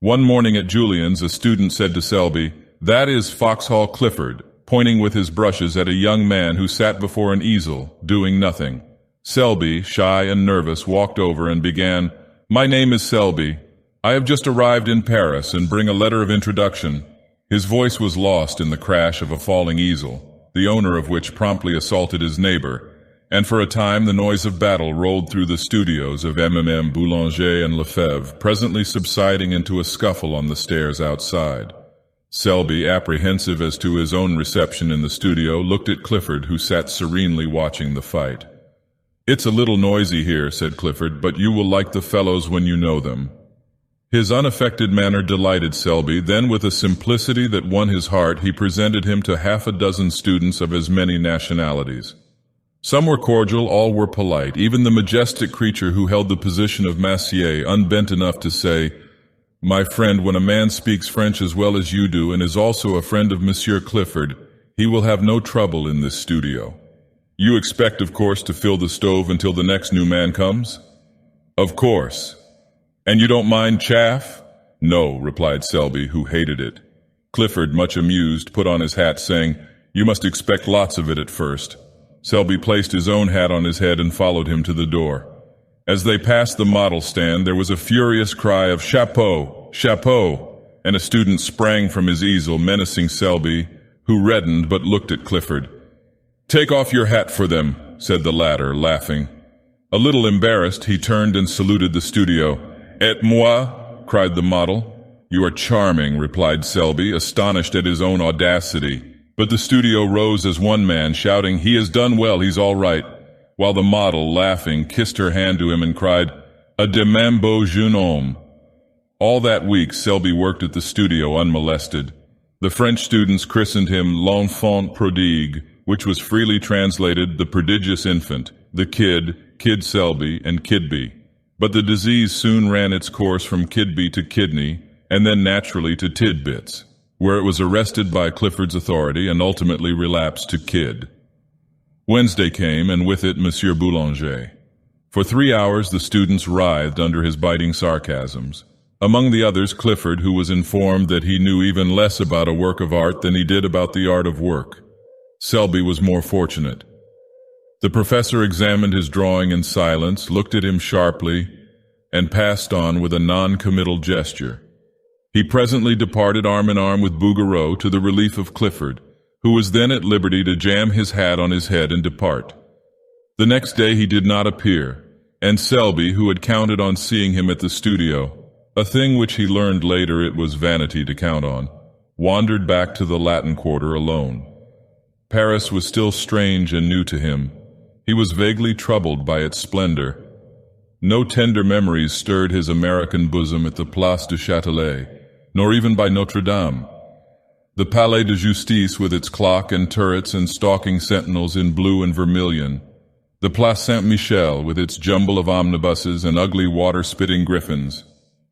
One morning at Julian's, a student said to Selby, "That is Foxhall Clifford," pointing with his brushes at a young man who sat before an easel, doing nothing. Selby, shy and nervous, walked over and began, "My name is Selby. I have just arrived in Paris and bring a letter of introduction." His voice was lost in the crash of a falling easel, the owner of which promptly assaulted his neighbor, and for a time the noise of battle rolled through the studios of Boulanger and Lefebvre, presently subsiding into a scuffle on the stairs outside. Selby, apprehensive as to his own reception in the studio, looked at Clifford, who sat serenely watching the fight. "It's a little noisy here," said Clifford, "but you will like the fellows when you know them." His unaffected manner delighted Selby. Then, with a simplicity that won his heart, he presented him to half a dozen students of as many nationalities. Some were cordial, all were polite, even the majestic creature who held the position of massier, unbent enough to say, "My friend, when a man speaks French as well as you do and is also a friend of Monsieur Clifford, he will have no trouble in this studio. You expect, of course, to fill the stove until the next new man comes?" "Of course." "And you don't mind chaff?" "No," replied Selby, who hated it. Clifford, much amused, put on his hat, saying, "You must expect lots of it at first." Selby placed his own hat on his head and followed him to the door. As they passed the model stand, there was a furious cry of "Chapeau! Chapeau!" and a student sprang from his easel, menacing Selby, who reddened but looked at Clifford. "Take off your hat for them," said the latter, laughing. A little embarrassed, he turned and saluted the studio. "Et moi?" cried the model. "You are charming," replied Selby, astonished at his own audacity. But the studio rose as one man, shouting, "He has done well, he's all right," while the model, laughing, kissed her hand to him and cried, "A demain beau jeune homme." All that week Selby worked at the studio unmolested. The French students christened him l'enfant prodigue, which was freely translated the prodigious infant, the kid, Kid Selby, and Kidby. But the disease soon ran its course from Kidby to kidney, and then naturally to Tidbits, where it was arrested by Clifford's authority and ultimately relapsed to Kid. Wednesday came, and with it Monsieur Boulanger. For 3 hours the students writhed under his biting sarcasms. Among the others, Clifford, who was informed that he knew even less about a work of art than he did about the art of work. Selby was more fortunate. The professor examined his drawing in silence, looked at him sharply, and passed on with a non-committal gesture. He presently departed arm in arm with Bouguereau, to the relief of Clifford, who was then at liberty to jam his hat on his head and depart. The next day he did not appear, and Selby, who had counted on seeing him at the studio, a thing which he learned later it was vanity to count on, wandered back to the Latin Quarter alone. Paris was still strange and new to him. He was vaguely troubled by its splendor. No tender memories stirred his American bosom at the Place du Châtelet, nor even by Notre Dame. The Palais de Justice, with its clock and turrets and stalking sentinels in blue and vermilion. The Place Saint-Michel, with its jumble of omnibuses and ugly water-spitting griffins.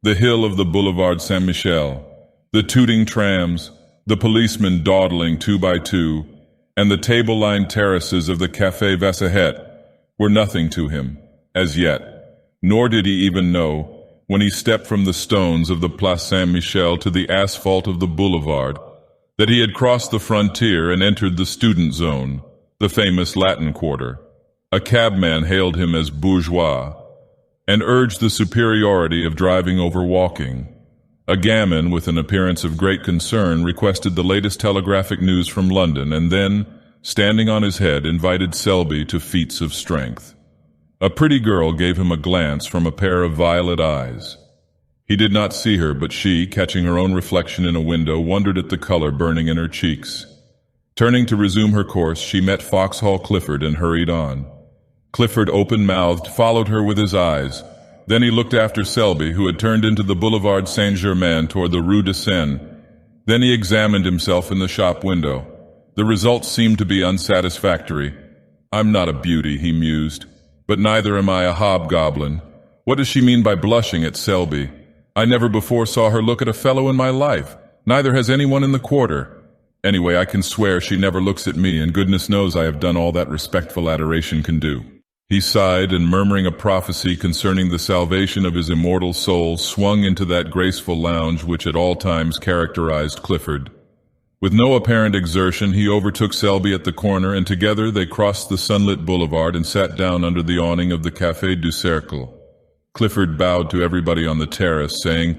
The hill of the Boulevard Saint-Michel. The tooting trams, the policemen dawdling 2 by 2, and the table-lined terraces of the Café Vassahet were nothing to him, as yet, nor did he even know, when he stepped from the stones of the Place Saint-Michel to the asphalt of the boulevard, that he had crossed the frontier and entered the student zone, the famous Latin Quarter. A cabman hailed him as bourgeois, and urged the superiority of driving over walking. A gamin, with an appearance of great concern, requested the latest telegraphic news from London, and then, standing on his head, invited Selby to feats of strength. A pretty girl gave him a glance from a pair of violet eyes. He did not see her, but she, catching her own reflection in a window, wondered at the color burning in her cheeks. Turning to resume her course, she met Foxhall Clifford and hurried on. Clifford, open-mouthed, followed her with his eyes. Then he looked after Selby, who had turned into the Boulevard Saint-Germain toward the Rue de Seine. Then he examined himself in the shop window. The results seemed to be unsatisfactory. "I'm not a beauty," he mused, "but neither am I a hobgoblin. What does she mean by blushing at Selby? I never before saw her look at a fellow in my life. Neither has anyone in the quarter. Anyway, I can swear she never looks at me, and goodness knows I have done all that respectful adoration can do." He sighed, and murmuring a prophecy concerning the salvation of his immortal soul, swung into that graceful lounge which at all times characterized Clifford. With no apparent exertion, he overtook Selby at the corner, and together they crossed the sunlit boulevard and sat down under the awning of the Café du Cercle. Clifford bowed to everybody on the terrace, saying,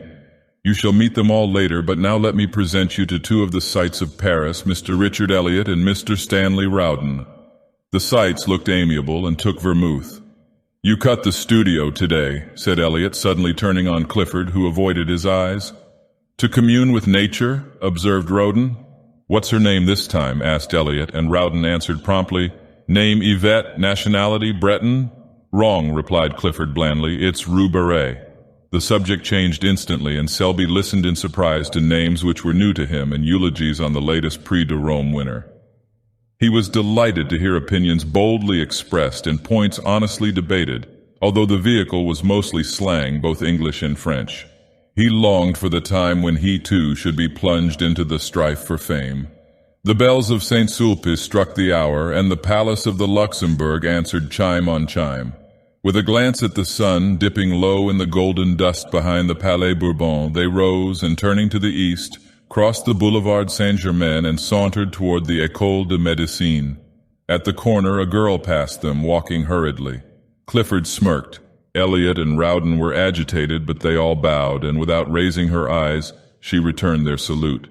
"You shall meet them all later, but now let me present you to two of the sights of Paris, Mr. Richard Elliot and Mr. Stanley Rowden." The sights looked amiable and took vermouth. "You cut the studio today," said Elliot, suddenly turning on Clifford, who avoided his eyes. "To commune with nature," observed Rowden. "What's her name this time?" asked Elliot, and Rowden answered promptly, "Name Yvette, nationality Breton?" "Wrong," replied Clifford blandly, "it's Rue Barrée." The subject changed instantly, and Selby listened in surprise to names which were new to him and eulogies on the latest Prix de Rome winner. He was delighted to hear opinions boldly expressed and points honestly debated, although the vehicle was mostly slang, both English and French. He longed for the time when he too should be plunged into the strife for fame. The bells of St. Sulpice struck the hour, and the palace of the Luxembourg answered chime on chime. With a glance at the sun dipping low in the golden dust behind the Palais Bourbon, they rose and, turning to the east, crossed the Boulevard Saint-Germain and sauntered toward the École de Médecine. At the corner, a girl passed them, walking hurriedly. Clifford smirked. Elliot and Rowden were agitated, but they all bowed, and without raising her eyes, she returned their salute.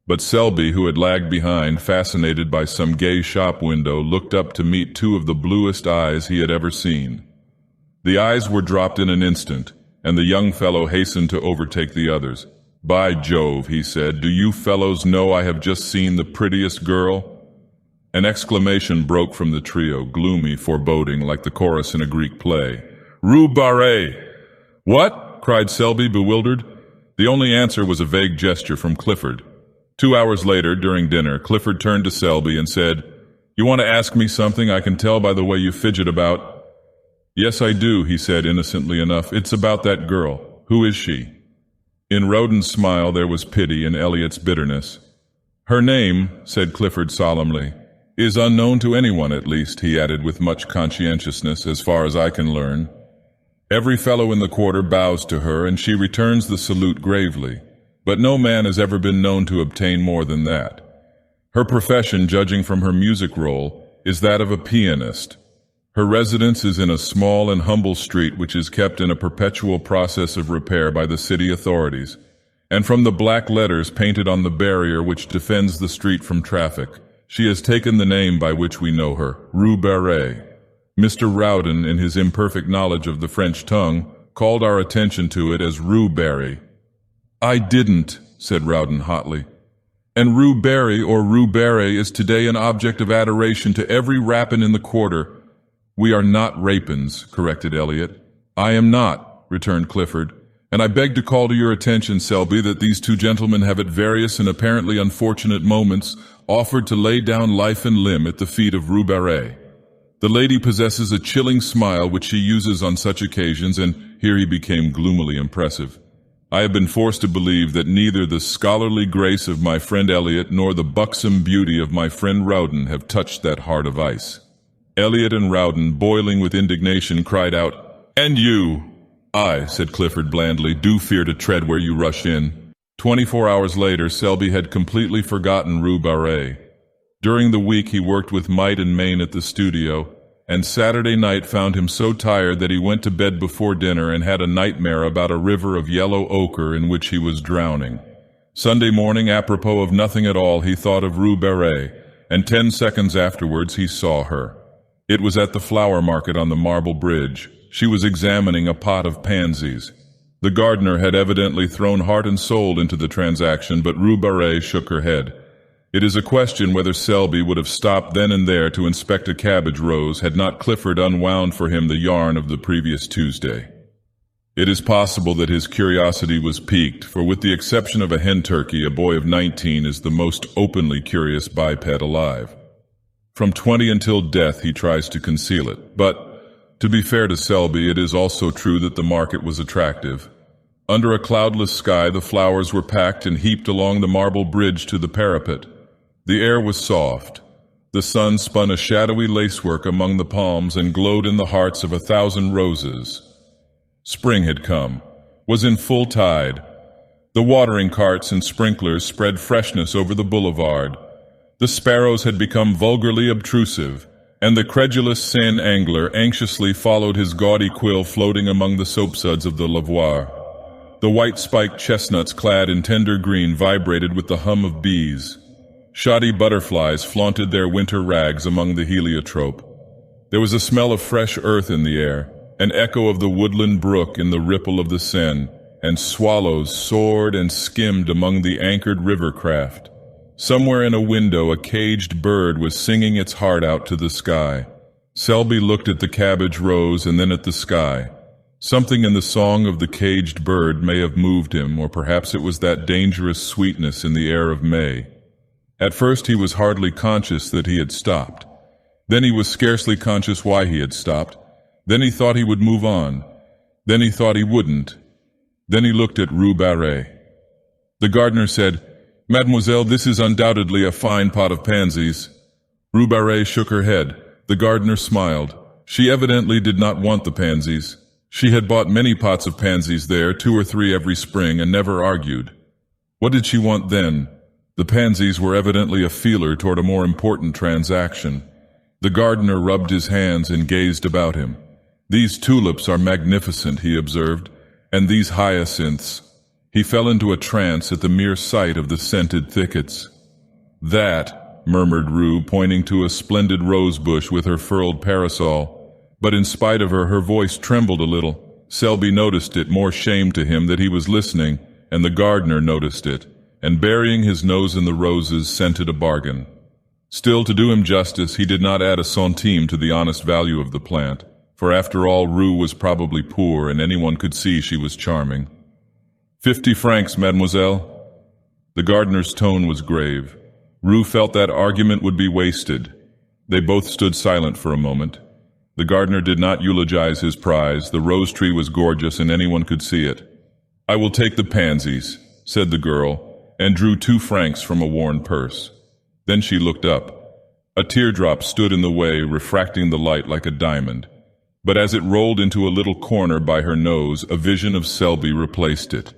But Selby, who had lagged behind, fascinated by some gay shop window, looked up to meet two of the bluest eyes he had ever seen. The eyes were dropped in an instant, and the young fellow hastened to overtake the others. "By Jove," he said, "do you fellows know I have just seen the prettiest girl?" An exclamation broke from the trio, gloomy, foreboding, like the chorus in a Greek play. "Rue Barrée!" "What?" cried Selby, bewildered. The only answer was a vague gesture from Clifford. 2 hours later, during dinner, Clifford turned to Selby and said, "You want to ask me something? I can tell by the way you fidget about." "Yes, I do," he said innocently enough. "It's about that girl. Who is she?" In Rowden's smile there was pity, in Elliot's bitterness. "Her name," said Clifford solemnly, "is unknown to anyone, at least," he added with much conscientiousness, "as far as I can learn. Every fellow in the quarter bows to her, and she returns the salute gravely. But no man has ever been known to obtain more than that. Her profession, judging from her music roll, is that of a pianist. Her residence is in a small and humble street which is kept in a perpetual process of repair by the city authorities, and from the black letters painted on the barrier which defends the street from traffic, she has taken the name by which we know her, Rue Barrée. Mr. Rowden, in his imperfect knowledge of the French tongue, called our attention to it as Rue Barrée." "I didn't," said Rowden hotly. "And Rue Barrée or Rue Barrée is today an object of adoration to every rapin in the quarter." "We are not rapins," corrected Elliot. "I am not," returned Clifford, "and I beg to call to your attention, Selby, that these two gentlemen have at various and apparently unfortunate moments offered to lay down life and limb at the feet of Rue Barrée. The lady possesses a chilling smile which she uses on such occasions," and here he became gloomily impressive. "I have been forced to believe that neither the scholarly grace of my friend Elliot nor the buxom beauty of my friend Rowden have touched that heart of ice." Elliot and Rowden, boiling with indignation, cried out, "And you?" "I," said Clifford blandly, "do fear to tread where you rush in." 24 hours later, Selby had completely forgotten Rue Barrée. During the week he worked with might and main at the studio, and Saturday night found him so tired that he went to bed before dinner and had a nightmare about a river of yellow ochre in which he was drowning. Sunday morning, apropos of nothing at all, he thought of Rue Barrée, and 10 seconds afterwards he saw her. It was at the flower market on the Marble Bridge. She was examining a pot of pansies. The gardener had evidently thrown heart and soul into the transaction, but Rue Barrée shook her head. It is a question whether Selby would have stopped then and there to inspect a cabbage rose had not Clifford unwound for him the yarn of the previous Tuesday. It is possible that his curiosity was piqued, for with the exception of a hen turkey, a boy of 19 is the most openly curious biped alive. From 20 until death he tries to conceal it, but, to be fair to Selby, it is also true that the market was attractive. Under a cloudless sky the flowers were packed and heaped along the marble bridge to the parapet. The air was soft. The sun spun a shadowy lacework among the palms and glowed in the hearts of 1,000 roses. Spring had come, was in full tide. The watering carts and sprinklers spread freshness over the boulevard. The sparrows had become vulgarly obtrusive, and the credulous Seine angler anxiously followed his gaudy quill floating among the soapsuds of the lavoir. The white-spiked chestnuts clad in tender green vibrated with the hum of bees. Shoddy butterflies flaunted their winter rags among the heliotrope. There was a smell of fresh earth in the air, an echo of the woodland brook in the ripple of the Seine, and swallows soared and skimmed among the anchored river craft. Somewhere in a window a caged bird was singing its heart out to the sky. Selby looked at the cabbage rows and then at the sky. Something in the song of the caged bird may have moved him, or perhaps it was that dangerous sweetness in the air of May. At first he was hardly conscious that he had stopped. Then he was scarcely conscious why he had stopped. Then he thought he would move on. Then he thought he wouldn't. Then he looked at Rue Barrée. The gardener said, "Mademoiselle, this is undoubtedly a fine pot of pansies." Rue Barrée shook her head. The gardener smiled. She evidently did not want the pansies. She had bought many pots of pansies there, 2 or 3 every spring, and never argued. What did she want then? The pansies were evidently a feeler toward a more important transaction. The gardener rubbed his hands and gazed about him. "These tulips are magnificent," he observed, "and these hyacinths." He fell into a trance at the mere sight of the scented thickets. "That," murmured Rue, pointing to a splendid rose bush with her furled parasol. But in spite of her voice trembled a little. Selby noticed it, more shame to him that he was listening, and the gardener noticed it, and burying his nose in the roses scented a bargain. Still, to do him justice, he did not add a centime to the honest value of the plant, for after all Rue was probably poor and anyone could see she was charming. 50 francs, mademoiselle." The gardener's tone was grave. Rue felt that argument would be wasted. They both stood silent for a moment. The gardener did not eulogize his prize. The rose tree was gorgeous and anyone could see it. "I will take the pansies," said the girl, and drew 2 francs from a worn purse. Then she looked up. A teardrop stood in the way, refracting the light like a diamond. But as it rolled into a little corner by her nose, a vision of Selby replaced it.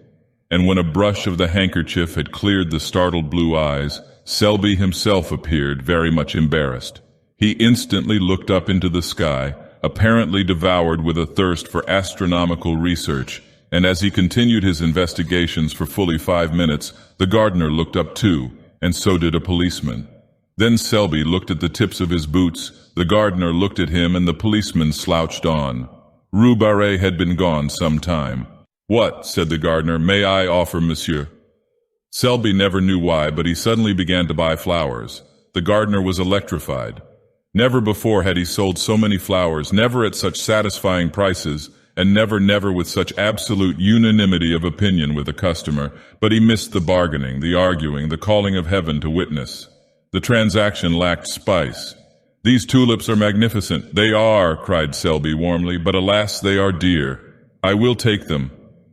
And when a brush of the handkerchief had cleared the startled blue eyes, Selby himself appeared, very much embarrassed. He instantly looked up into the sky, apparently devoured with a thirst for astronomical research, and as he continued his investigations for fully 5 minutes, the gardener looked up too, and so did a policeman. Then Selby looked at the tips of his boots, the gardener looked at him, and the policeman slouched on. Rue Barrée had been gone some time. "What," said the gardener, "may I offer monsieur?" Selby never knew why, but he suddenly began to buy flowers. The gardener was electrified. Never before had he sold so many flowers, never at such satisfying prices, and never with such absolute unanimity of opinion with a customer, but he missed the bargaining, the arguing, the calling of heaven to witness. The transaction lacked spice. "These tulips are magnificent." "They are," cried Selby warmly, "but alas, they are dear." "I will take them."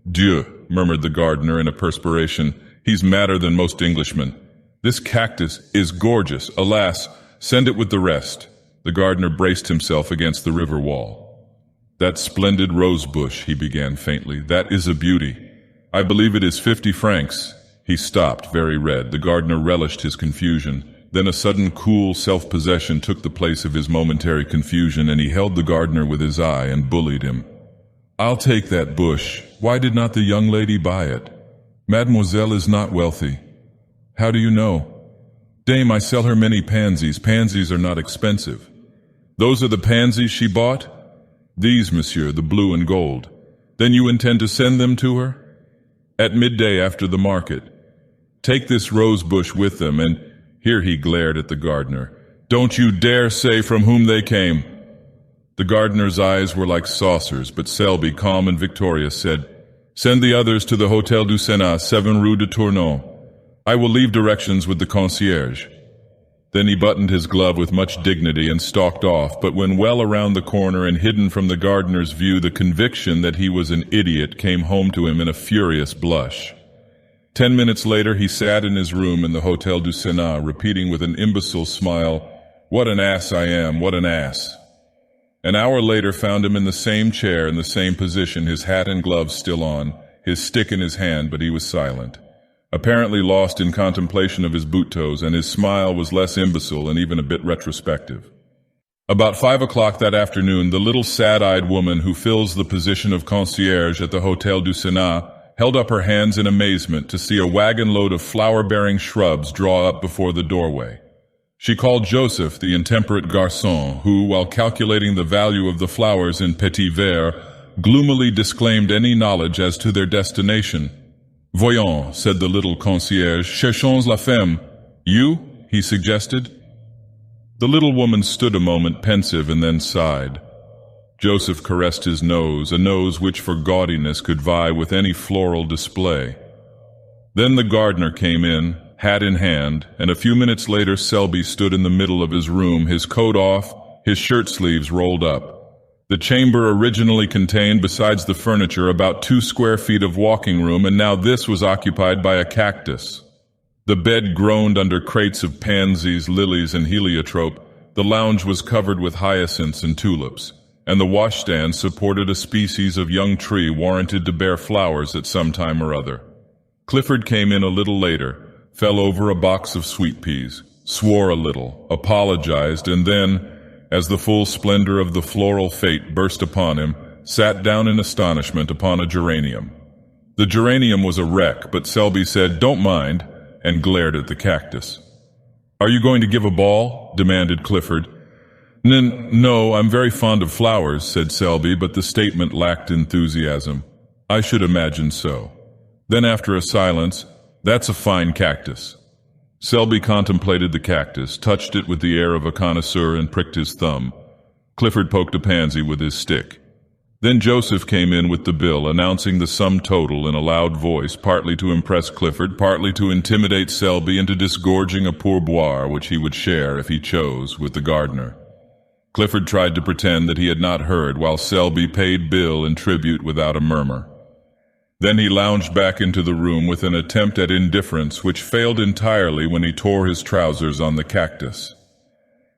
"Dieu," murmured the gardener in a perspiration, "he's madder than most Englishmen. This cactus is gorgeous. Alas, send it with the rest." The gardener braced himself against the river wall. "That splendid rose bush," he began faintly, "that is a beauty. I believe it is 50 francs. He stopped, very red. The gardener relished his confusion. Then a sudden cool self-possession took the place of his momentary confusion, and he held the gardener with his eye and bullied him. "I'll take that bush. Why did not the young lady buy it? Mademoiselle is not wealthy." "How do you know?" "Dame, I sell her many pansies. Pansies are not expensive." "Those are the pansies she bought?" "These, monsieur, the blue and gold." "Then you intend to send them to her?" "At midday after the market. Take this rose bush with them, and—" Here he glared at the gardener. "Don't you dare say from whom they came." The gardener's eyes were like saucers, but Selby, calm and victorious, said, "Send the others to the Hôtel du Sénat, 7 Rue de Tournon. I will leave directions with the concierge." Then he buttoned his glove with much dignity and stalked off, but when well around the corner and hidden from the gardener's view, the conviction that he was an idiot came home to him in a furious blush. 10 minutes later he sat in his room in the Hôtel du Sénat, repeating with an imbecile smile, What an ass I am, what an ass. An hour later found him in the same chair, in the same position, his hat and gloves still on, his stick in his hand, but he was silent, apparently lost in contemplation of his boot toes, and his smile was less imbecile and even a bit retrospective. About 5 o'clock that afternoon, the little sad-eyed woman who fills the position of concierge at the Hôtel du Sénat held up her hands in amazement to see a wagon-load of flower-bearing shrubs draw up before the doorway. She called Joseph, the intemperate garçon, who, while calculating the value of the flowers in petits verres, gloomily disclaimed any knowledge as to their destination. Voyons, said the little concierge, cherchons la femme. You? He suggested. The little woman stood a moment pensive and then sighed. Joseph caressed his nose, a nose which for gaudiness could vie with any floral display. Then the gardener came in, hat in hand, and a few minutes later Selby stood in the middle of his room, his coat off, his shirt sleeves rolled up. The chamber originally contained, besides the furniture, about 2 square feet of walking room, and now this was occupied by a cactus. The bed groaned under crates of pansies, lilies, and heliotrope. The lounge was covered with hyacinths and tulips, and the washstand supported a species of young tree warranted to bear flowers at some time or other. Clifford came in a little later, fell over a box of sweet peas, swore a little, apologized, and then, as the full splendor of the floral fete burst upon him, sat down in astonishment upon a geranium. The geranium was a wreck, but Selby said, "Don't mind," and glared at the cactus. "Are you going to give a ball?" demanded Clifford. No, I'm very fond of flowers," said Selby, but the statement lacked enthusiasm. "I should imagine so." Then after a silence, "That's a fine cactus." Selby contemplated the cactus, touched it with the air of a connoisseur, and pricked his thumb. Clifford poked a pansy with his stick. Then Joseph came in with the bill, announcing the sum total in a loud voice, partly to impress Clifford, partly to intimidate Selby into disgorging a pourboire which he would share, if he chose, with the gardener. Clifford tried to pretend that he had not heard, while Selby paid bill and tribute without a murmur. Then he lounged back into the room with an attempt at indifference which failed entirely when he tore his trousers on the cactus.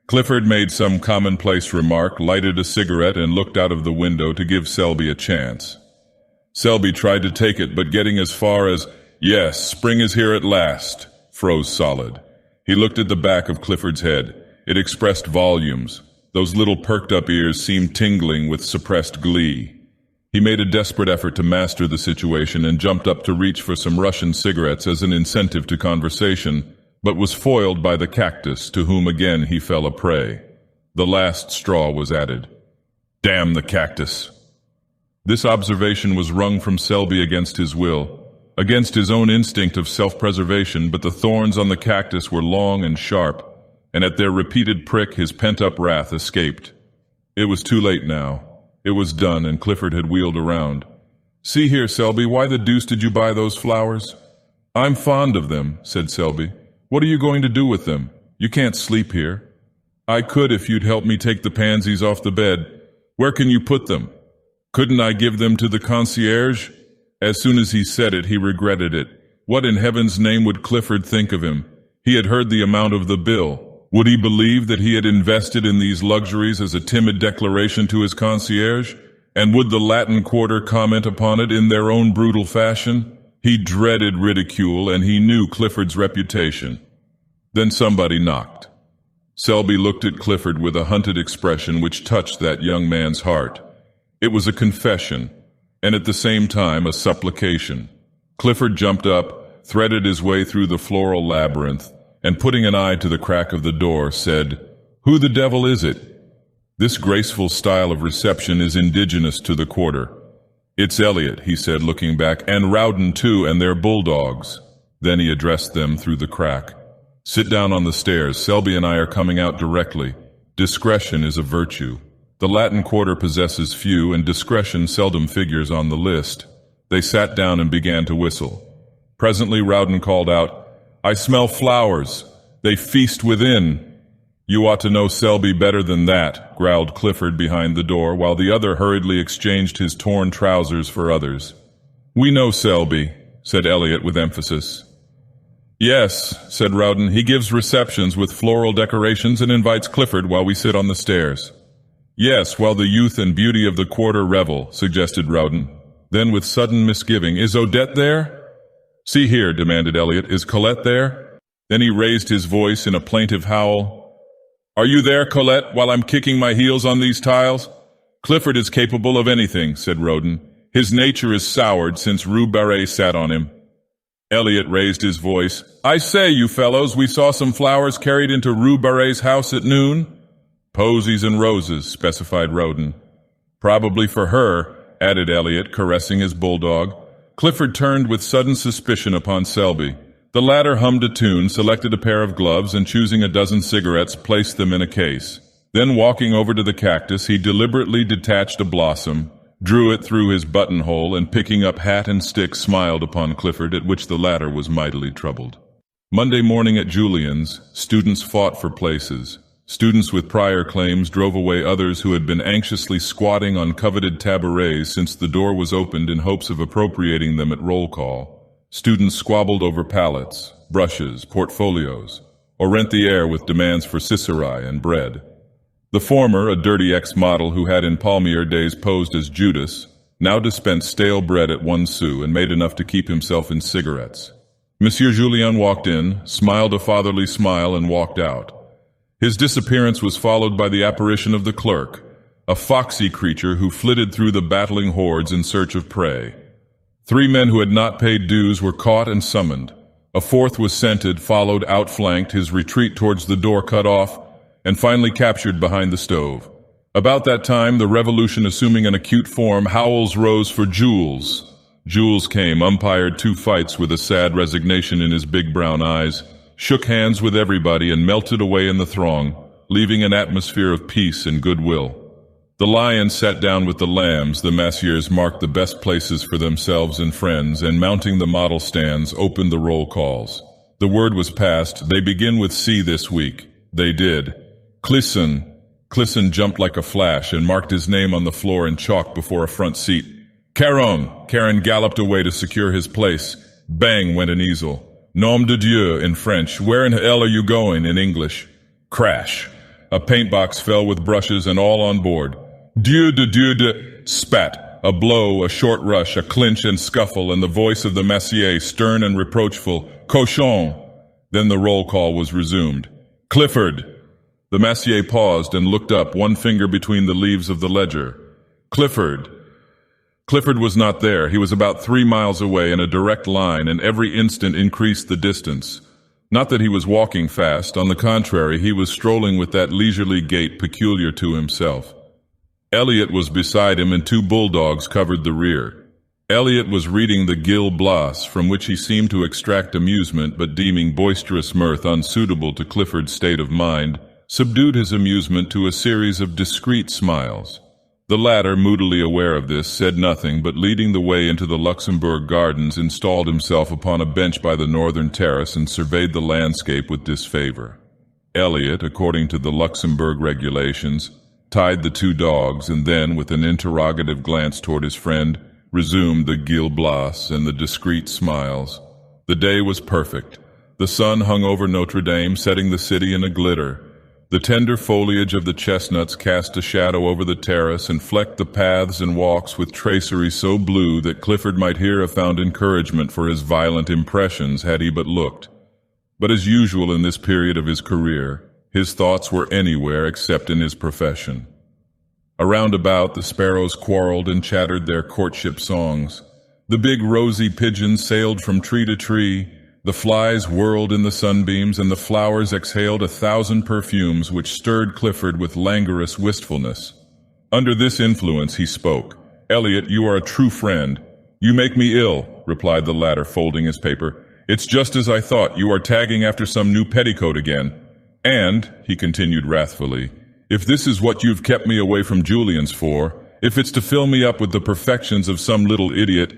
Clifford made some commonplace remark, lighted a cigarette, and looked out of the window to give Selby a chance. Selby tried to take it, but getting as far as, "Yes, spring is here at last," froze solid. He looked at the back of Clifford's head. It expressed volumes. Those little perked-up ears seemed tingling with suppressed glee. He made a desperate effort to master the situation and jumped up to reach for some Russian cigarettes as an incentive to conversation, but was foiled by the cactus, to whom again he fell a prey. The last straw was added. "Damn the cactus!" This observation was wrung from Selby against his will, against his own instinct of self-preservation, but the thorns on the cactus were long and sharp, and at their repeated prick his pent-up wrath escaped. It was too late now. It was done, and Clifford had wheeled around. "See here, Selby, why the deuce did you buy those flowers?" "I'm fond of them," said Selby. "What are you going to do with them? You can't sleep here." "I could if you'd help me take the pansies off the bed." "Where can you put them?" "Couldn't I give them to the concierge?" As soon as he said it, he regretted it. What in heaven's name would Clifford think of him? He had heard the amount of the bill. Would he believe that he had invested in these luxuries as a timid declaration to his concierge? And would the Latin Quarter comment upon it in their own brutal fashion? He dreaded ridicule, and he knew Clifford's reputation. Then somebody knocked. Selby looked at Clifford with a hunted expression which touched that young man's heart. It was a confession, and at the same time a supplication. Clifford jumped up, threaded his way through the floral labyrinth, and putting an eye to the crack of the door, said, "Who the devil is it?" This graceful style of reception is indigenous to the quarter. "It's Elliot," he said, looking back, "and Rowden too, and their bulldogs." Then he addressed them through the crack. "Sit down on the stairs. Selby and I are coming out directly. Discretion is a virtue. The Latin Quarter possesses few, and discretion seldom figures on the list." They sat down and began to whistle. Presently Rowden called out, "I smell flowers. They feast within." "You ought to know Selby better than that," growled Clifford behind the door, while the other hurriedly exchanged his torn trousers for others. "We know Selby," said Elliot with emphasis. Yes, said Rowden. He gives receptions with floral decorations and invites Clifford while we sit on the stairs. Yes, while the youth and beauty of the quarter revel, suggested Rowden. Then with sudden misgiving, is Odette there? See here, demanded Eliot, is Colette there? Then he raised his voice in a plaintive howl. Are you there, Colette, while I'm kicking my heels on these tiles? Clifford is capable of anything, said Rowden. His nature is soured since Rue Barrée sat on him. Eliot raised his voice. I say, you fellows, we saw some flowers carried into Rue Barrée's house at noon. Posies and roses, specified Rowden. Probably for her, added Eliot, caressing his bulldog. Clifford turned with sudden suspicion upon Selby. The latter hummed a tune, selected a pair of gloves, and choosing a dozen cigarettes, placed them in a case. Then walking over to the cactus, he deliberately detached a blossom, drew it through his buttonhole, and picking up hat and stick smiled upon Clifford, at which the latter was mightily troubled. Monday morning at Julian's, students fought for places. Students with prior claims drove away others who had been anxiously squatting on coveted tabourets since the door was opened in hopes of appropriating them at roll call. Students squabbled over pallets, brushes, portfolios, or rent the air with demands for Cicerai and bread. The former, a dirty ex-model who had in Palmier days posed as Judas, now dispensed stale bread at 1 sou and made enough to keep himself in cigarettes. Monsieur Julien walked in, smiled a fatherly smile, and walked out. His disappearance was followed by the apparition of the clerk, a foxy creature who flitted through the battling hordes in search of prey. 3 men who had not paid dues were caught and summoned. A 4th was scented, followed, outflanked, his retreat towards the door cut off, and finally captured behind the stove. About that time, the revolution assuming an acute form, howls rose for Jules. Jules came, umpired 2 fights with a sad resignation in his big brown eyes, shook hands with everybody, and melted away in the throng, leaving an atmosphere of peace and goodwill. The lions sat down with the lambs, the massiers marked the best places for themselves and friends, and mounting the model stands, opened the roll calls. The word was passed, they begin with C this week. They did. Clisson jumped like a flash and marked his name on the floor in chalk before a front seat. Caron galloped away to secure his place. Bang went an easel. Nom de Dieu in French. Where in hell are you going in English? Crash. A paintbox fell with brushes and all on board. Dieu de spat. A blow, a short rush, a clinch and scuffle, and the voice of the massier, stern and reproachful. Cochon. Then the roll call was resumed. Clifford. The massier paused and looked up, one finger between the leaves of the ledger. Clifford. Clifford was not there. He was about 3 miles away in a direct line, and every instant increased the distance. Not that he was walking fast. On the contrary, he was strolling with that leisurely gait peculiar to himself. Eliot was beside him, and 2 bulldogs covered the rear. Eliot was reading the Gil Blas, from which he seemed to extract amusement, but deeming boisterous mirth unsuitable to Clifford's state of mind, subdued his amusement to a series of discreet smiles. The latter, moodily aware of this, said nothing, but leading the way into the Luxembourg Gardens, installed himself upon a bench by the northern terrace and surveyed the landscape with disfavor. Eliot, according to the Luxembourg regulations, tied the 2 dogs, and then, with an interrogative glance toward his friend, resumed the Gil Blas and the discreet smiles. The day was perfect. The sun hung over Notre Dame, setting the city in a glitter. The tender foliage of the chestnuts cast a shadow over the terrace and flecked the paths and walks with tracery so blue that Clifford might here have found encouragement for his violent impressions had he but looked. But as usual in this period of his career, his thoughts were anywhere except in his profession. Around about, the sparrows quarreled and chattered their courtship songs. The big rosy pigeons sailed from tree to tree. The flies whirled in the sunbeams, and the flowers exhaled 1,000 perfumes which stirred Clifford with languorous wistfulness. Under this influence he spoke. "Eliot, you are a true friend." "You make me ill," replied the latter, folding his paper. "It's just as I thought. You are tagging after some new petticoat again. And," he continued wrathfully, "if this is what you've kept me away from Julian's for, if it's to fill me up with the perfections of some little idiot—"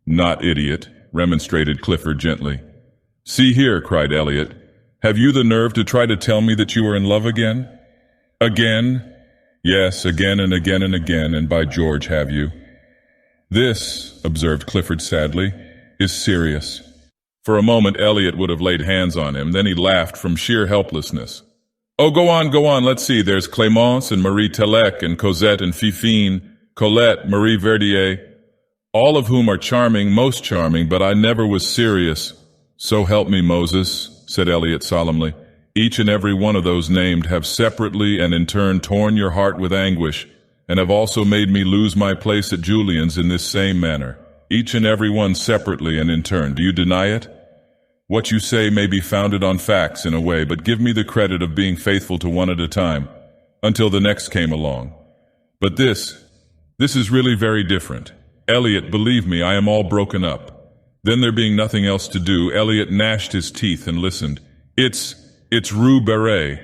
"Not idiot," remonstrated Clifford gently. "See here," cried Eliot, "have you the nerve to try to tell me that you are in love again?" "Again?" "Yes, again and again and again, and by George have you." "This," observed Clifford sadly, "is serious." For a moment, Eliot would have laid hands on him, then he laughed from sheer helplessness. "Oh, go on, let's see. There's Clémence and Marie Telec and Cosette and Fifine, Colette, Marie Verdier, all of whom are charming, most charming, but I never was serious." "So help me, Moses," said Eliot solemnly. "Each and every one of those named have separately and in turn torn your heart with anguish, and have also made me lose my place at Julian's in this same manner. Each and every one separately and in turn. Do you deny it? What you say may be founded on facts in a way, but give me the credit of being faithful to one at a time, until the next came along. But this is really very different. Eliot, believe me, I am all broken up." Then, there being nothing else to do, Eliot gnashed his teeth and listened. It's Rue Barrée."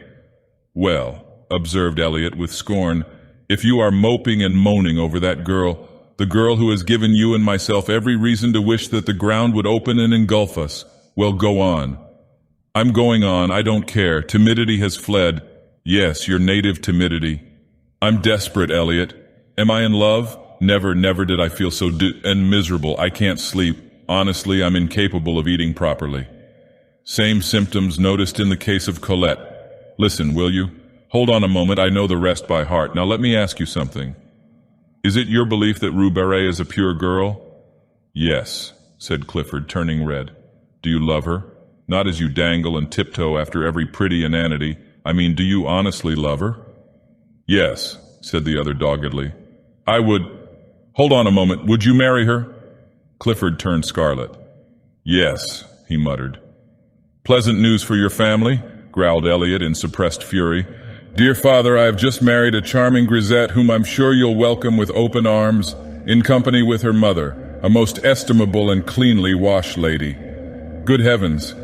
"Well," observed Eliot with scorn, "if you are moping and moaning over that girl, the girl who has given you and myself every reason to wish that the ground would open and engulf us, well, go on." "I'm going on, I don't care. Timidity has fled." "Yes, your native timidity." "I'm desperate, Eliot. Am I in love? Never did I feel so and miserable. I can't sleep. Honestly, I'm incapable of eating properly." "Same symptoms noticed in the case of Colette. Listen, will you? Hold on a moment, I know the rest by heart. Now let me ask you something. Is it your belief that Rue Barrée is a pure girl?" "Yes," said Clifford, turning red. "Do you love her? Not as you dangle and tiptoe after every pretty inanity. I mean, do you honestly love her?" "Yes," said the other doggedly. "I would—" "Hold on a moment. Would you marry her?" Clifford turned scarlet. "Yes," he muttered. "Pleasant news for your family," growled Eliot in suppressed fury. "Dear father, I have just married a charming grisette whom I'm sure you'll welcome with open arms, in company with her mother, a most estimable and cleanly washed lady. Good heavens,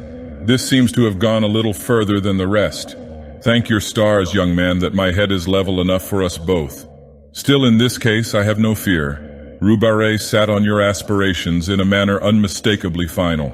this seems to have gone a little further than the rest. Thank your stars, young man, that my head is level enough for us both. Still, in this case, I have no fear. Rue Barrée sat on your aspirations in a manner unmistakably final."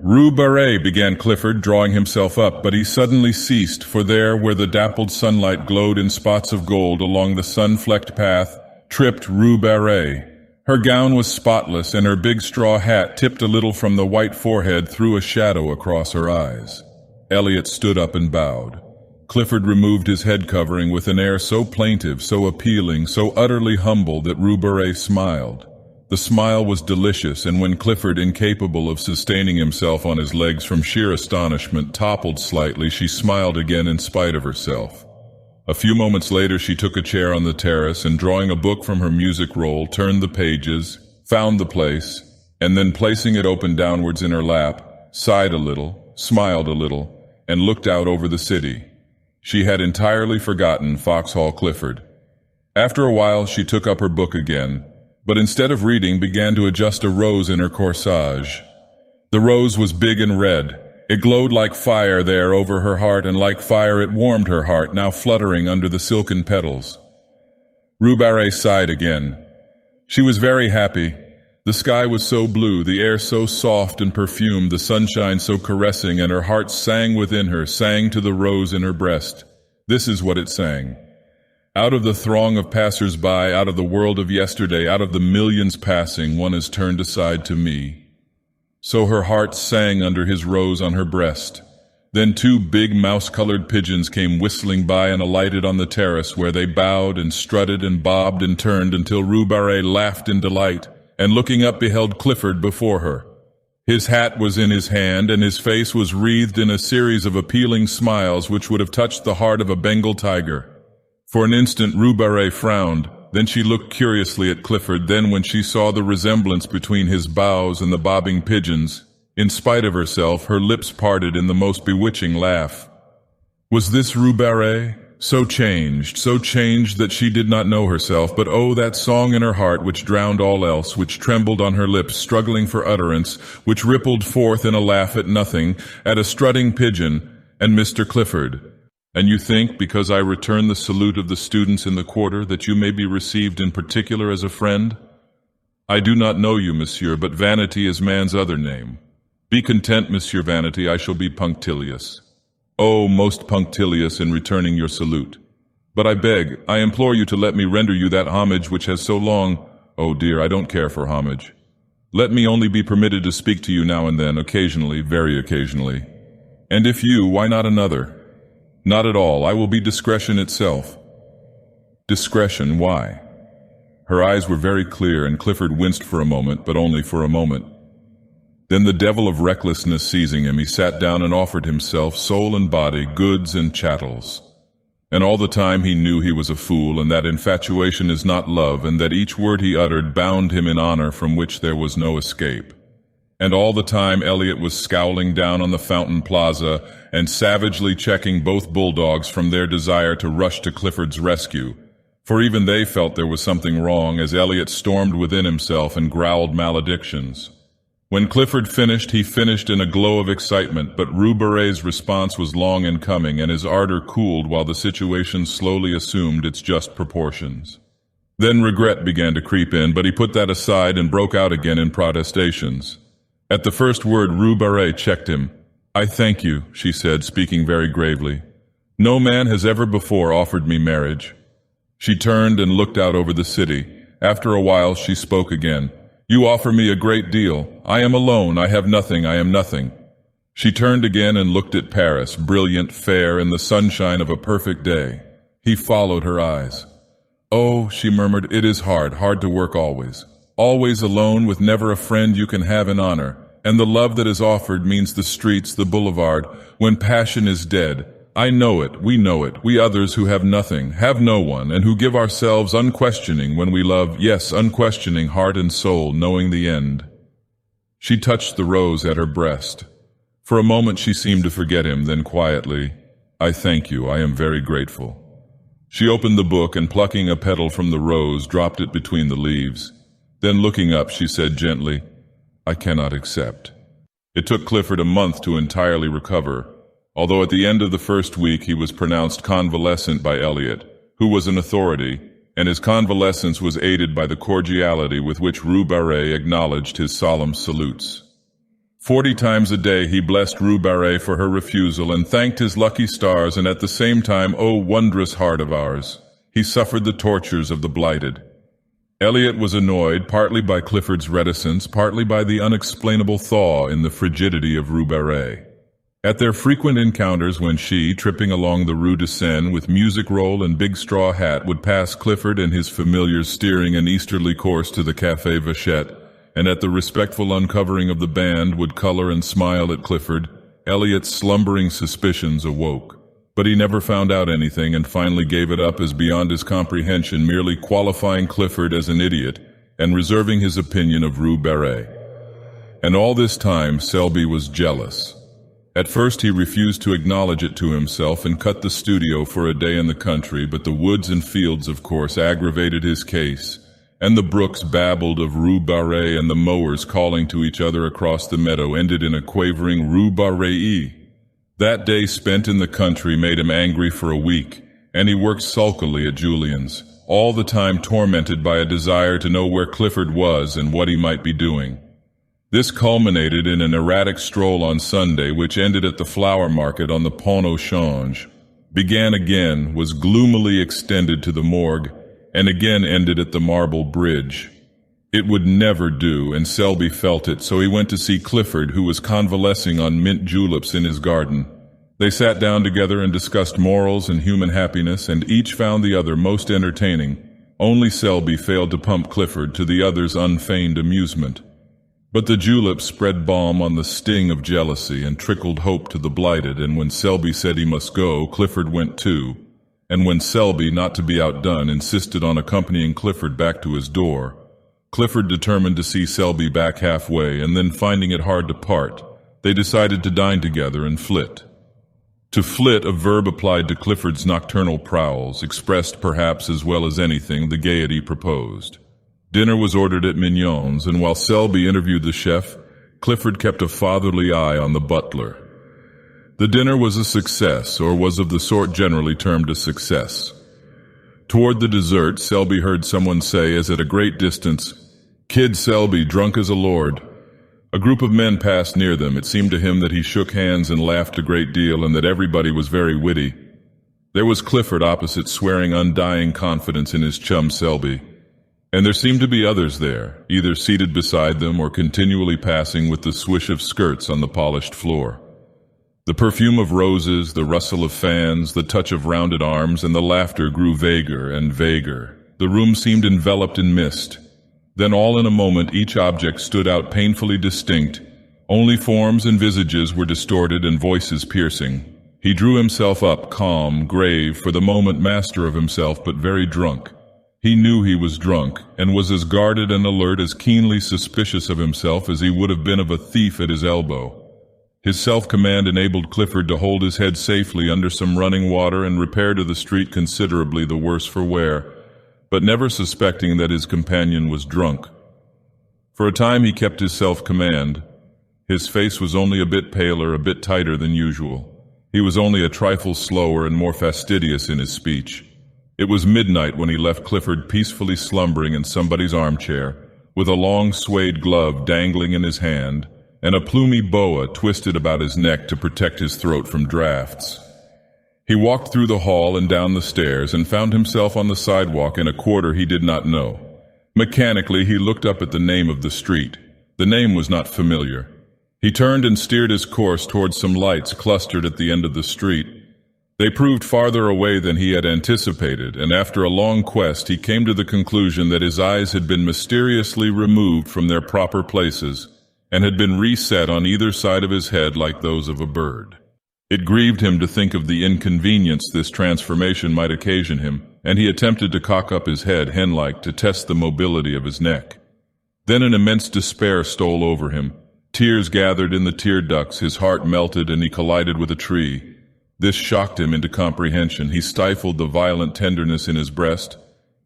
"Rue Barrée," began Clifford, drawing himself up, but he suddenly ceased, for there, where the dappled sunlight glowed in spots of gold along the sun-flecked path, tripped Rue Barrée. Her gown was spotless, and her big straw hat tipped a little from the white forehead threw a shadow across her eyes. Eliot stood up and bowed. Clifford removed his head covering with an air so plaintive, so appealing, so utterly humble that Rue Barrée smiled. The smile was delicious, and when Clifford, incapable of sustaining himself on his legs from sheer astonishment, toppled slightly, she smiled again in spite of herself. A few moments later she took a chair on the terrace and, drawing a book from her music roll, turned the pages, found the place, and then placing it open downwards in her lap, sighed a little, smiled a little, and looked out over the city. She had entirely forgotten Foxhall Clifford. After a while she took up her book again, but instead of reading began to adjust a rose in her corsage. The rose was big and red. It glowed like fire there over her heart, and like fire it warmed her heart, now fluttering under the silken petals. Rue Barrée sighed again. She was very happy. The sky was so blue, the air so soft and perfumed, the sunshine so caressing, and her heart sang within her, sang to the rose in her breast. This is what it sang. Out of the throng of passers-by, out of the world of yesterday, out of the millions passing, one has turned aside to me. So her heart sang under his rose on her breast. Then 2 big mouse-colored pigeons came whistling by and alighted on the terrace, where they bowed and strutted and bobbed and turned until Rue Barrée laughed in delight, and looking up beheld Clifford before her. His hat was in his hand, and his face was wreathed in a series of appealing smiles which would have touched the heart of a Bengal tiger. For an instant Rue Barrée frowned, then she looked curiously at Clifford, then when she saw the resemblance between his bows and the bobbing pigeons, in spite of herself, her lips parted in the most bewitching laugh. Was this Rue Barrée? So changed that she did not know herself, but oh, that song in her heart which drowned all else, which trembled on her lips, struggling for utterance, which rippled forth in a laugh at nothing, at a strutting pigeon, and Mr. Clifford. And you think, because I return the salute of the students in the quarter, that you may be received in particular as a friend? I do not know you, monsieur, but vanity is man's other name. Be content, Monsieur Vanity, I shall be punctilious. Oh, most punctilious in returning your salute. But I implore you to let me render you that homage which has so long— Oh dear, I don't care for homage. Let me only be permitted to speak to you now and then, occasionally, very occasionally. And if you, why not another? Not at all, I will be discretion itself. Discretion, why? Her eyes were very clear, and Clifford winced for a moment, but only for a moment. Then the devil of recklessness seizing him, he sat down and offered himself, soul and body, goods and chattels. And all the time he knew he was a fool, and that infatuation is not love, and that each word he uttered bound him in honor from which there was no escape. And all the time Elliot was scowling down on the Fountain Plaza and savagely checking both bulldogs from their desire to rush to Clifford's rescue, for even they felt there was something wrong as Elliot stormed within himself and growled maledictions. When Clifford finished, he finished in a glow of excitement, but Rue Barrée's response was long in coming, and his ardor cooled while the situation slowly assumed its just proportions. Then regret began to creep in, but he put that aside and broke out again in protestations. At the first word, Rue Barrée checked him. "I thank you," she said, speaking very gravely. "No man has ever before offered me marriage." She turned and looked out over the city. After a while she spoke again. "You offer me a great deal. I am alone. I have nothing. I am nothing." She turned again and looked at Paris, brilliant, fair, in the sunshine of a perfect day. He followed her eyes. "Oh," she murmured, "it is hard to work always. Always alone, with never a friend you can have in honor. And the love that is offered means the streets, the boulevard, when passion is dead. I know it, we others who have nothing, have no one, and who give ourselves unquestioning when we love, yes, unquestioning heart and soul, knowing the end." She touched the rose at her breast. For a moment she seemed to forget him, then quietly, "I thank you, I am very grateful." She opened the book and plucking a petal from the rose, dropped it between the leaves. Then looking up, she said gently, "I cannot accept." It took Clifford a month to entirely recover, although at the end of the first week he was pronounced convalescent by Elliot, who was an authority, and his convalescence was aided by the cordiality with which Rue Barrée acknowledged his solemn salutes. 40 times a day he blessed Rue Barrée for her refusal and thanked his lucky stars, and at the same time, "O wondrous heart of ours," he suffered the tortures of the blighted. Elliot was annoyed, partly by Clifford's reticence, partly by the unexplainable thaw in the frigidity of Rue Barrée. At their frequent encounters when she, tripping along the Rue de Seine with music roll and big straw hat, would pass Clifford and his familiars steering an easterly course to the Café Vachette, and at the respectful uncovering of the band would color and smile at Clifford, Elliot's slumbering suspicions awoke. But he never found out anything and finally gave it up as beyond his comprehension, merely qualifying Clifford as an idiot and reserving his opinion of Rue Barrée. And all this time Selby was jealous. At first he refused to acknowledge it to himself and cut the studio for a day in the country, but the woods and fields, of course, aggravated his case, and the brooks babbled of Rue Barrée, and the mowers calling to each other across the meadow ended in a quavering Rue Barrée. That day spent in the country made him angry for a week, and he worked sulkily at Julian's, all the time tormented by a desire to know where Clifford was and what he might be doing. This culminated in an erratic stroll on Sunday, which ended at the flower market on the Pont au Change, began again, was gloomily extended to the morgue, and again ended at the Marble Bridge. It would never do, and Selby felt it, so he went to see Clifford, who was convalescing on mint juleps in his garden. They sat down together and discussed morals and human happiness, and each found the other most entertaining. Only Selby failed to pump Clifford, to the other's unfeigned amusement. But the juleps spread balm on the sting of jealousy and trickled hope to the blighted, and when Selby said he must go, Clifford went too. And when Selby, not to be outdone, insisted on accompanying Clifford back to his door, Clifford determined to see Selby back halfway, and then finding it hard to part, they decided to dine together and flit. To flit, a verb applied to Clifford's nocturnal prowls, expressed perhaps as well as anything the gaiety proposed. Dinner was ordered at Mignon's, and while Selby interviewed the chef, Clifford kept a fatherly eye on the butler. The dinner was a success, or was of the sort generally termed a success. Toward the dessert, Selby heard someone say, as at a great distance, "Kid Selby, drunk as a lord." A group of men passed near them. It seemed to him that he shook hands and laughed a great deal, and that everybody was very witty. There was Clifford opposite, swearing undying confidence in his chum Selby. And there seemed to be others there, either seated beside them or continually passing with the swish of skirts on the polished floor. The perfume of roses, the rustle of fans, the touch of rounded arms, and the laughter grew vaguer and vaguer. The room seemed enveloped in mist. Then all in a moment each object stood out painfully distinct. Only forms and visages were distorted and voices piercing. He drew himself up, calm, grave, for the moment master of himself, but very drunk. He knew he was drunk, and was as guarded and alert, as keenly suspicious of himself as he would have been of a thief at his elbow. His self-command enabled Clifford to hold his head safely under some running water and repair to the street considerably the worse for wear, but never suspecting that his companion was drunk. For a time he kept his self-command. His face was only a bit paler, a bit tighter than usual. He was only a trifle slower and more fastidious in his speech. It was midnight when he left Clifford peacefully slumbering in somebody's armchair, with a long suede glove dangling in his hand, and a plumy boa twisted about his neck to protect his throat from drafts. He walked through the hall and down the stairs and found himself on the sidewalk in a quarter he did not know. Mechanically, he looked up at the name of the street. The name was not familiar. He turned and steered his course towards some lights clustered at the end of the street. They proved farther away than he had anticipated, and after a long quest he came to the conclusion that his eyes had been mysteriously removed from their proper places and had been reset on either side of his head like those of a bird. It grieved him to think of the inconvenience this transformation might occasion him, and he attempted to cock up his head hen-like to test the mobility of his neck. Then an immense despair stole over him. Tears gathered in the tear ducts, his heart melted, and he collided with a tree. This shocked him into comprehension. He stifled the violent tenderness in his breast,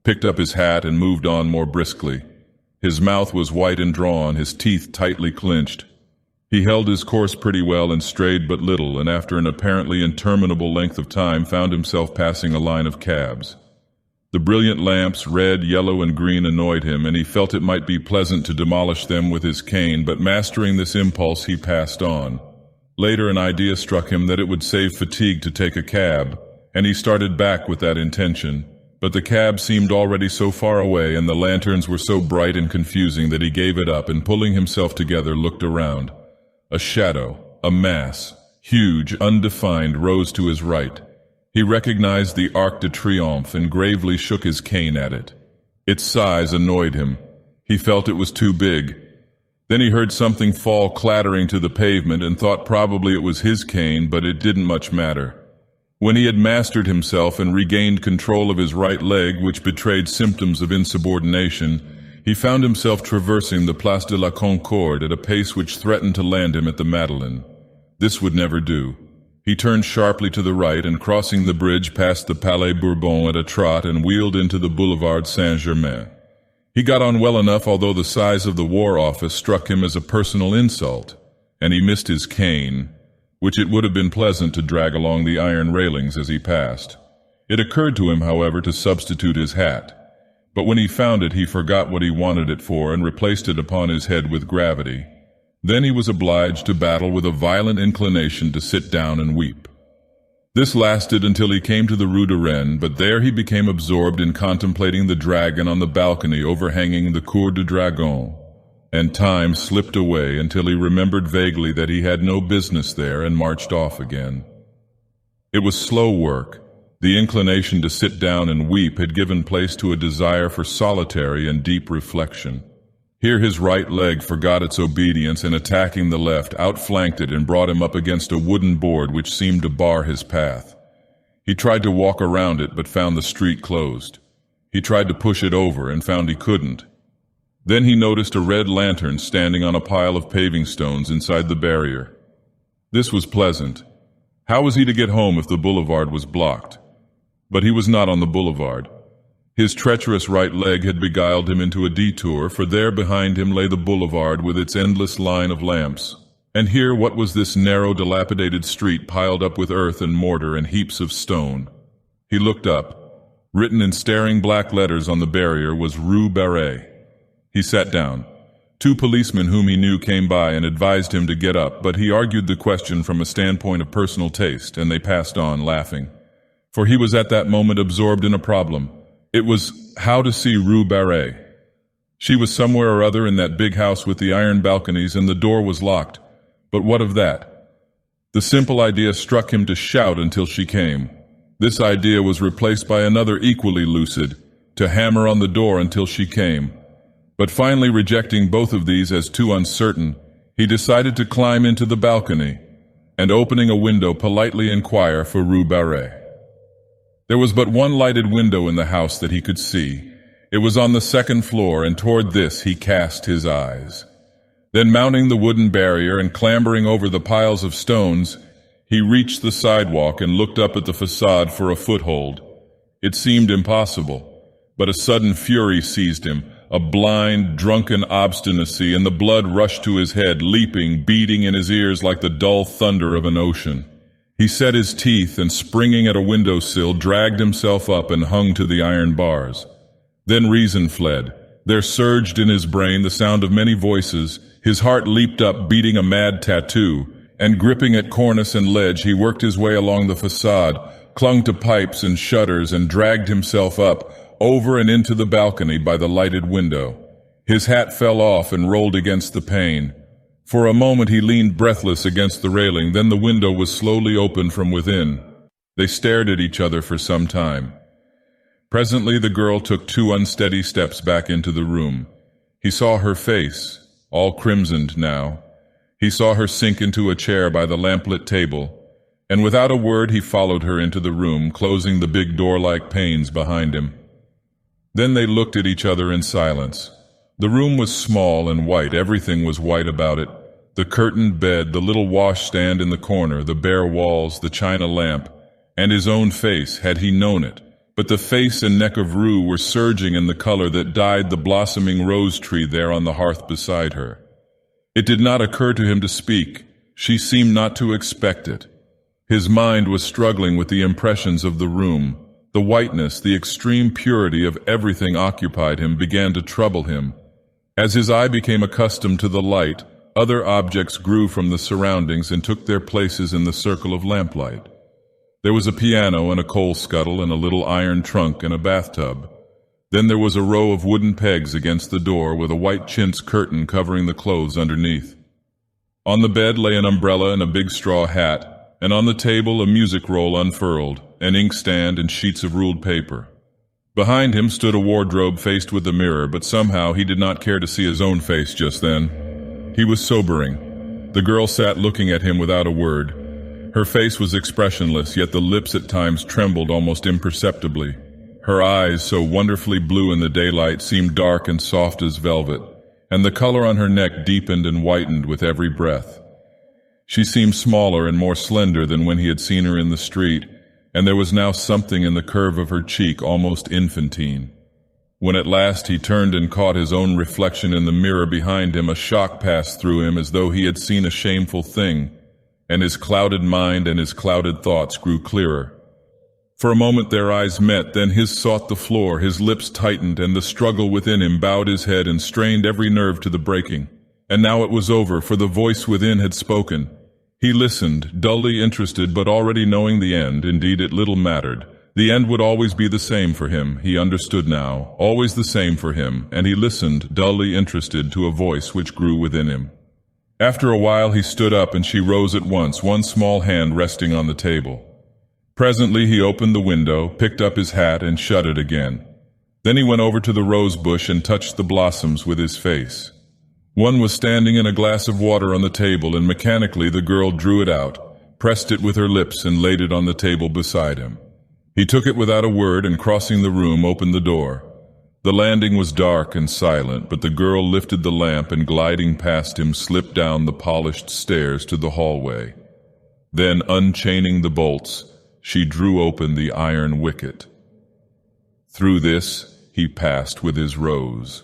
picked up his hat, and moved on more briskly. His mouth was white and drawn, his teeth tightly clenched. He held his course pretty well and strayed but little, and after an apparently interminable length of time found himself passing a line of cabs. The brilliant lamps, red, yellow, and green, annoyed him, and he felt it might be pleasant to demolish them with his cane, but mastering this impulse he passed on. Later an idea struck him that it would save fatigue to take a cab, and he started back with that intention. But the cab seemed already so far away and the lanterns were so bright and confusing that he gave it up and, pulling himself together, looked around. A shadow, a mass, huge, undefined, rose to his right. He recognized the Arc de Triomphe and gravely shook his cane at it. Its size annoyed him. He felt it was too big. Then he heard something fall clattering to the pavement and thought probably it was his cane, but it didn't much matter. When he had mastered himself and regained control of his right leg, which betrayed symptoms of insubordination, he found himself traversing the Place de la Concorde at a pace which threatened to land him at the Madeleine. This would never do. He turned sharply to the right and, crossing the bridge, passed the Palais Bourbon at a trot and wheeled into the Boulevard Saint-Germain. He got on well enough, although the size of the War Office struck him as a personal insult, and he missed his cane, which it would have been pleasant to drag along the iron railings as he passed. It occurred to him, however, to substitute his hat, but when he found it he forgot what he wanted it for and replaced it upon his head with gravity. Then he was obliged to battle with a violent inclination to sit down and weep. This lasted until he came to the Rue de Rennes, but there he became absorbed in contemplating the dragon on the balcony overhanging the Cour du Dragon, and time slipped away until he remembered vaguely that he had no business there and marched off again. It was slow work. The inclination to sit down and weep had given place to a desire for solitary and deep reflection. Here his right leg forgot its obedience and, attacking the left, outflanked it and brought him up against a wooden board which seemed to bar his path. He tried to walk around it but found the street closed. He tried to push it over and found he couldn't. Then he noticed a red lantern standing on a pile of paving stones inside the barrier. This was pleasant. How was he to get home if the boulevard was blocked? But he was not on the boulevard. His treacherous right leg had beguiled him into a detour, for there behind him lay the boulevard with its endless line of lamps. And here, what was this narrow, dilapidated street piled up with earth and mortar and heaps of stone? He looked up. Written in staring black letters on the barrier was Rue Barrée. He sat down. 2 policemen whom he knew came by and advised him to get up, but he argued the question from a standpoint of personal taste, and they passed on, laughing. For he was at that moment absorbed in a problem. It was how to see Rue Barrée. She was somewhere or other in that big house with the iron balconies, and the door was locked. But what of that? The simple idea struck him to shout until she came. This idea was replaced by another equally lucid, to hammer on the door until she came. But finally rejecting both of these as too uncertain, he decided to climb into the balcony, and opening a window politely inquire for Rue Barrée. There was but one lighted window in the house that he could see. It was on the second floor, and toward this he cast his eyes. Then mounting the wooden barrier and clambering over the piles of stones, he reached the sidewalk and looked up at the facade for a foothold. It seemed impossible, but a sudden fury seized him, a blind, drunken obstinacy, and the blood rushed to his head, leaping, beating in his ears like the dull thunder of an ocean. He set his teeth and, springing at a windowsill, dragged himself up and hung to the iron bars. Then reason fled. There surged in his brain the sound of many voices. His heart leaped up, beating a mad tattoo, and gripping at cornice and ledge, he worked his way along the facade, clung to pipes and shutters, and dragged himself up, over and into the balcony by the lighted window. His hat fell off and rolled against the pane. For a moment he leaned breathless against the railing, then the window was slowly opened from within. They stared at each other for some time. Presently the girl took 2 unsteady steps back into the room. He saw her face, all crimsoned now. He saw her sink into a chair by the lamplit table, and without a word he followed her into the room, closing the big door-like panes behind him. Then they looked at each other in silence. The room was small and white. Everything was white about it. The curtained bed, the little washstand in the corner, the bare walls, the china lamp, and his own face, had he known it. But the face and neck of Rue were surging in the color that dyed the blossoming rose tree there on the hearth beside her. It did not occur to him to speak. She seemed not to expect it. His mind was struggling with the impressions of the room. The whiteness, the extreme purity of everything occupied him, began to trouble him. As his eye became accustomed to the light, other objects grew from the surroundings and took their places in the circle of lamplight. There was a piano and a coal scuttle and a little iron trunk and a bathtub. Then there was a row of wooden pegs against the door with a white chintz curtain covering the clothes underneath. On the bed lay an umbrella and a big straw hat, and on the table a music roll unfurled, an inkstand and sheets of ruled paper. Behind him stood a wardrobe faced with a mirror, but somehow he did not care to see his own face just then. He was sobering. The girl sat looking at him without a word. Her face was expressionless, yet the lips at times trembled almost imperceptibly. Her eyes, so wonderfully blue in the daylight, seemed dark and soft as velvet, and the color on her neck deepened and whitened with every breath. She seemed smaller and more slender than when he had seen her in the street, and there was now something in the curve of her cheek almost infantine. When at last he turned and caught his own reflection in the mirror behind him, a shock passed through him as though he had seen a shameful thing, and his clouded mind and his clouded thoughts grew clearer. For a moment their eyes met, then his sought the floor, his lips tightened, and the struggle within him bowed his head and strained every nerve to the breaking. And now it was over, for the voice within had spoken. He listened, dully interested, but already knowing the end. Indeed, it little mattered. The end would always be the same for him, he understood now, always the same for him, and he listened, dully interested, to a voice which grew within him. After a while he stood up, and she rose at once, one small hand resting on the table. Presently he opened the window, picked up his hat, and shut it again. Then he went over to the rose bush and touched the blossoms with his face. One was standing in a glass of water on the table, and mechanically the girl drew it out, pressed it with her lips, and laid it on the table beside him. He took it without a word, and crossing the room, opened the door. The landing was dark and silent, but the girl lifted the lamp and, gliding past him, slipped down the polished stairs to the hallway. Then, unchaining the bolts, she drew open the iron wicket. Through this he passed with his rose.